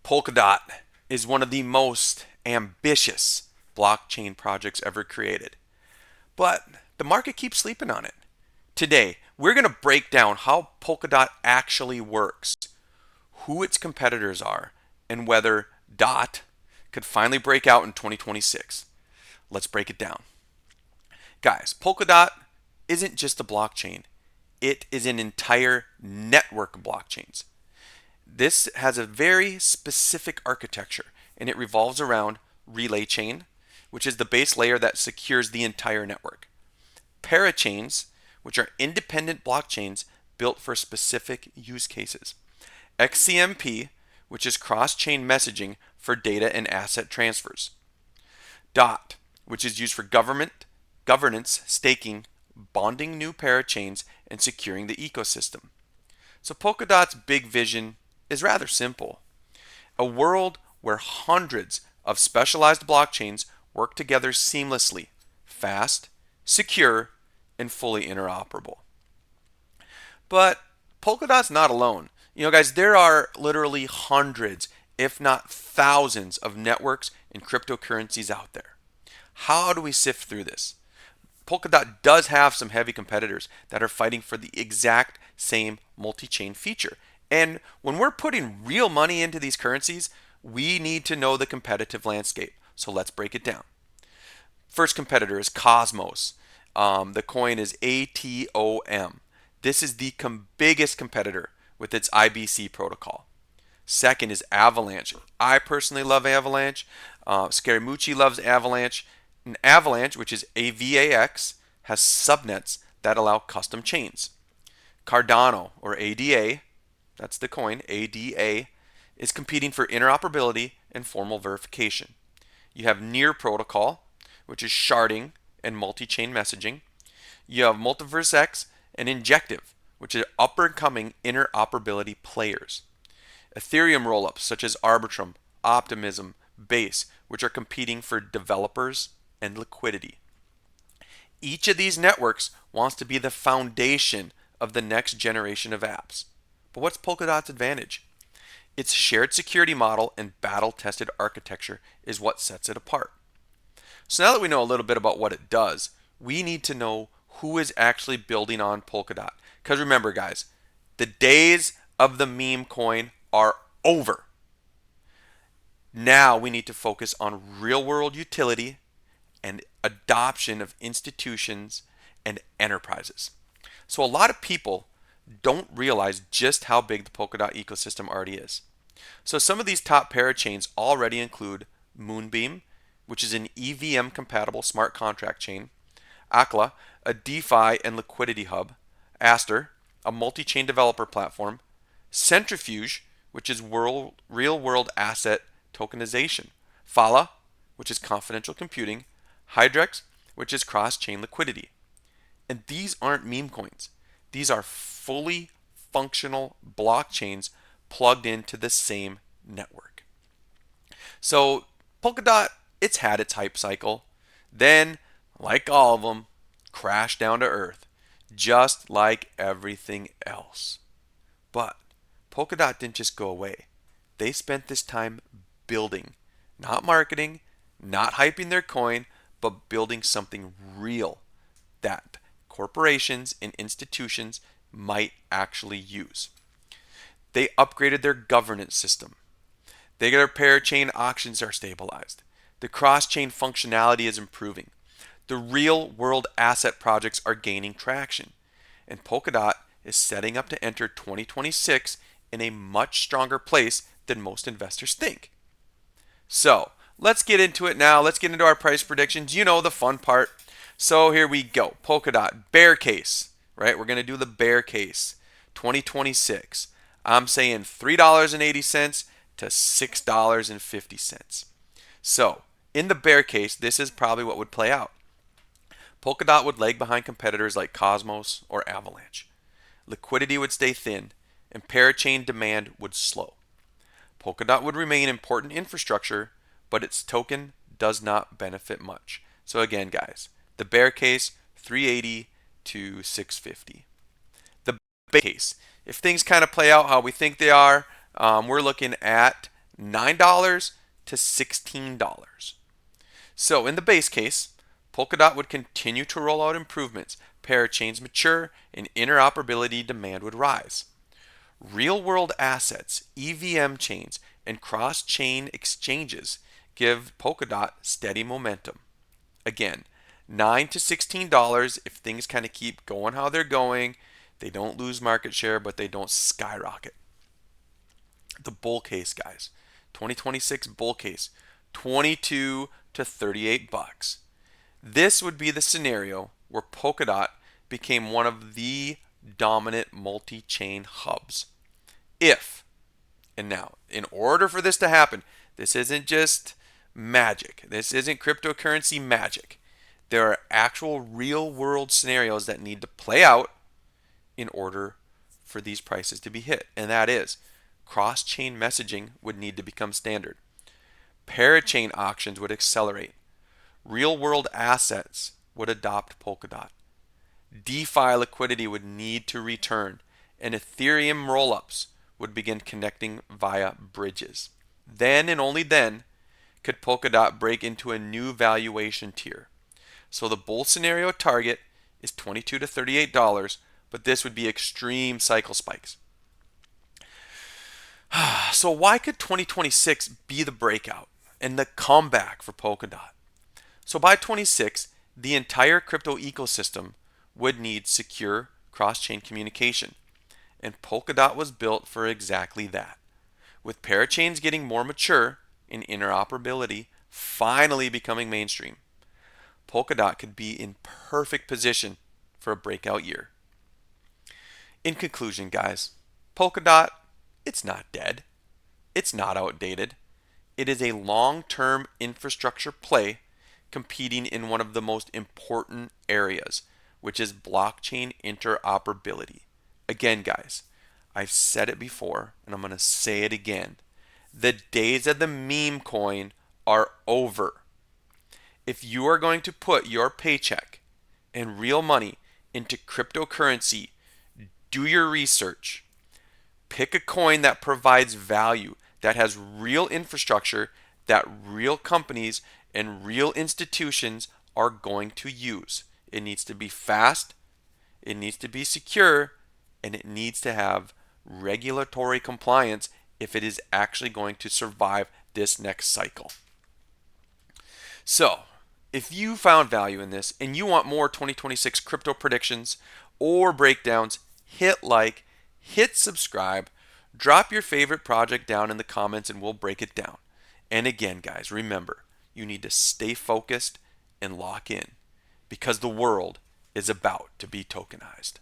Polkadot is one of the most ambitious blockchain projects ever created, but the market keeps sleeping on it. Today, we're going to break down how Polkadot actually works, who its competitors are, and whether DOT could finally break out in 2026. Let's break it down. Guys, Polkadot isn't just a blockchain, it is an entire network of blockchains. This has a very specific architecture, and it revolves around relay chain, which is the base layer that secures the entire network. Parachains, which are independent blockchains built for specific use cases. XCMP, which is cross-chain messaging for data and asset transfers. DOT, which is used for governance, staking, bonding new parachains, and securing the ecosystem. So Polkadot's big vision is rather simple. A world where hundreds of specialized blockchains work together seamlessly, fast, secure, and fully interoperable. But Polkadot's not alone. Guys, there are literally hundreds, if not thousands, of networks and cryptocurrencies out there. How do we sift through this? Polkadot does have some heavy competitors that are fighting for the exact same multi-chain feature. And when we're putting real money into these currencies, we need to know the competitive landscape. So let's break it down. First competitor is Cosmos. The coin is ATOM. This is the biggest competitor with its IBC protocol. Second is Avalanche. I personally love Avalanche. Scaramucci loves Avalanche. And Avalanche, which is AVAX, has subnets that allow custom chains. Cardano, or ADA, that's the coin, ADA, is competing for interoperability and formal verification. You have Near Protocol, which is sharding and multi-chain messaging. You have Multiverse X and Injective, which are up-and-coming interoperability players. Ethereum rollups such as Arbitrum, Optimism, Base, which are competing for developers and liquidity. Each of these networks wants to be the foundation of the next generation of apps. But what's Polkadot's advantage? Its shared security model and battle-tested architecture is what sets it apart. So now that we know a little bit about what it does, we need to know who is actually building on Polkadot. Because remember, guys, the days of the meme coin are over. Now we need to focus on real-world utility and adoption of institutions and enterprises. So a lot of people don't realize just how big the Polkadot ecosystem already is. So some of these top parachains already include Moonbeam, which is an EVM compatible smart contract chain, Akla, a DeFi and liquidity hub, Aster, a multi-chain developer platform, Centrifuge, which is real-world asset tokenization, Fala, which is confidential computing, Hydrex, which is cross-chain liquidity. And these aren't meme coins. These are fully functional blockchains plugged into the same network. So Polkadot, it's had its hype cycle. Then, like all of them, crashed down to earth, just like everything else. But Polkadot didn't just go away. They spent this time building, not marketing, not hyping their coin, but building something real that corporations and institutions might actually use. They upgraded their governance system. Their parachain auctions are stabilized. The cross-chain functionality is improving. The real-world asset projects are gaining traction. And Polkadot is setting up to enter 2026 in a much stronger place than most investors think. So, let's get into it now. Let's get into our price predictions. You know the fun part. So here we go. Polkadot, bear case, right? We're going to do the bear case. 2026. I'm saying $3.80 to $6.50. So, in the bear case, this is probably what would play out. Polkadot would lag behind competitors like Cosmos or Avalanche. Liquidity would stay thin, and parachain demand would slow. Polkadot would remain important infrastructure, but its token does not benefit much. So again, guys, the bear case, 380 to 650. The bear case, if things kind of play out how we think they are, we're looking at $9 to $16. So in the base case, Polkadot would continue to roll out improvements, parachains mature, and interoperability demand would rise. Real-world assets, EVM chains, and cross-chain exchanges give Polkadot steady momentum. Again, $9 to $16 if things kind of keep going how they're going. They don't lose market share, but they don't skyrocket. The bull case, guys. 2026 bull case, 22 to 38 bucks. This would be the scenario where Polkadot became one of the dominant multi-chain hubs. If, and now, in order for this to happen, this isn't just magic. This isn't cryptocurrency magic. There are actual real-world scenarios that need to play out in order for these prices to be hit. And that is, cross-chain messaging would need to become standard. Parachain auctions would accelerate. Real-world assets would adopt Polkadot. DeFi liquidity would need to return, and Ethereum rollups would begin connecting via bridges. Then and only then could Polkadot break into a new valuation tier. So the bull scenario target is $22 to $38, but this would be extreme cycle spikes. So why could 2026 be the breakout and the comeback for Polkadot? So by 26, the entire crypto ecosystem would need secure cross-chain communication. And Polkadot was built for exactly that. With parachains getting more mature and interoperability finally becoming mainstream, Polkadot could be in perfect position for a breakout year. In conclusion, guys, Polkadot, it's not dead. It's not outdated. It is a long-term infrastructure play competing in one of the most important areas, which is blockchain interoperability. Again, guys, I've said it before, and I'm going to say it again. The days of the meme coin are over. If you are going to put your paycheck and real money into cryptocurrency, do your research. Pick a coin that provides value, that has real infrastructure, that real companies and real institutions are going to use. It needs to be fast, it needs to be secure, and it needs to have regulatory compliance if it is actually going to survive this next cycle. So, if you found value in this and you want more 2026 crypto predictions or breakdowns, hit like, hit subscribe, drop your favorite project down in the comments and we'll break it down. And again, guys, remember, you need to stay focused and lock in because the world is about to be tokenized.